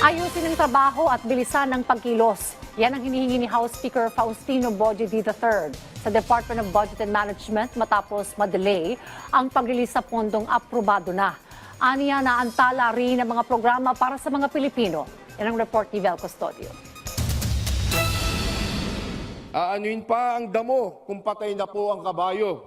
Ayusin ang trabaho at bilisan ng pagkilos. Yan ang hinihingi ni House Speaker Faustino Boji III sa Department of Budget and Management matapos madelay ang pag-release sa pondong aprobado na. Aniya na antala rin ang mga programa para sa mga Pilipino. Yan ang report ni Vel Custodio. Aanuin pa ang damo kung patay na po ang kabayo.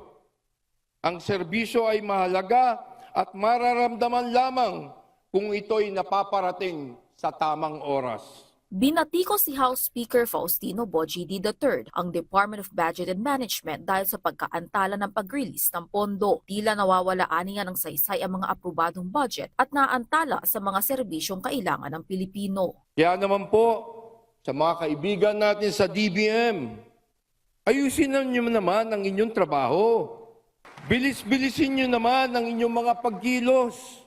Ang serbisyo ay mahalaga at mararamdaman lamang kung ito'y napaparating sa tamang oras. Binatiko si House Speaker Faustino Boji III ang Department of Budget and Management dahil sa pagkaantala ng pag-release ng pondo. Tila nawawalaan niya ng saysay ang mga aprobadong budget at naantala sa mga serbisyong kailangan ng Pilipino. Kaya naman po, sa mga kaibigan natin sa DBM, ayusin niyo naman ang inyong trabaho. Bilis-bilisin niyo naman ang inyong mga pagkilos.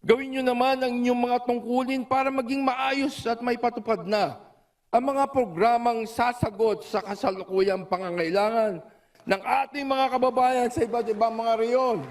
Gawin nyo naman ang inyong mga tungkulin para maging maayos at may patupad na ang mga programang sasagot sa kasalukuyang pangangailangan ng ating mga kababayan sa iba't ibang mga reyon.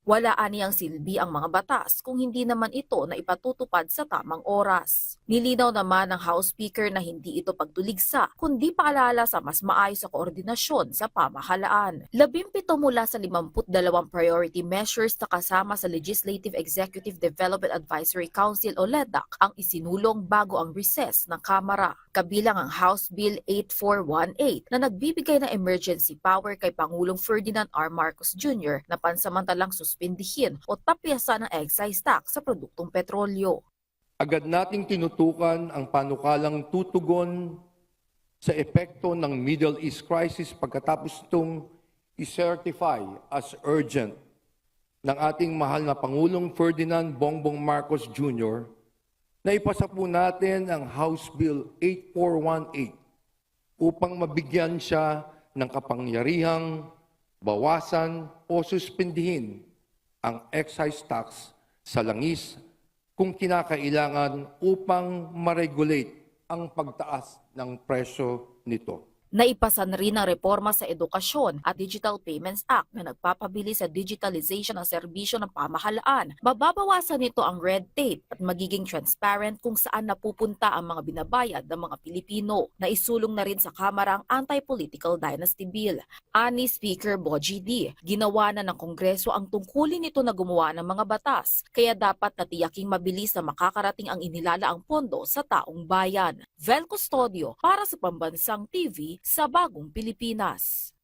Wala aniyang silbi ang mga batas kung hindi naman ito na ipatutupad sa tamang oras. Nilinaw naman ng House Speaker na hindi ito pagtuligsa, kundi paalala sa mas maayos sa koordinasyon sa pamahalaan. 17 mula sa 52 priority measures na kasama sa Legislative Executive Development Advisory Council o LEDAC ang isinulong bago ang recess ng Kamara. Kabilang ang House Bill 8418 na nagbibigay ng emergency power kay Pangulong Ferdinand R. Marcos Jr. na pansamantalang suspindihin o tapyasan ng excise tax sa produktong petrolyo. Agad nating tinutukan ang panukalang tutugon sa epekto ng Middle East crisis pagkatapos itong i-certify as urgent ng ating mahal na Pangulong Ferdinand Bongbong Marcos Jr. na ipasa po natin ang House Bill 8418 upang mabigyan siya ng kapangyarihang bawasan o suspindihin ang excise tax sa langis kung kinakailangan upang ma-regulate ang pagtaas ng presyo nito. Naipasa na rin ang reforma sa Edukasyon at Digital Payments Act na nagpapabili sa digitalization ng serbisyo ng pamahalaan. Mababawasan nito ang red tape at magiging transparent kung saan napupunta ang mga binabayad ng mga Pilipino. Naisulong na rin sa Kamara ang Anti-Political Dynasty Bill. Ani Speaker Boji D, ginawa na ng Kongreso ang tungkulin nito na gumawa ng mga batas, kaya dapat natiyaking mabilis na makakarating ang inilalaang pondo sa taong bayan. Vel Custodio para sa Pambansang TV sa Bagong Pilipinas.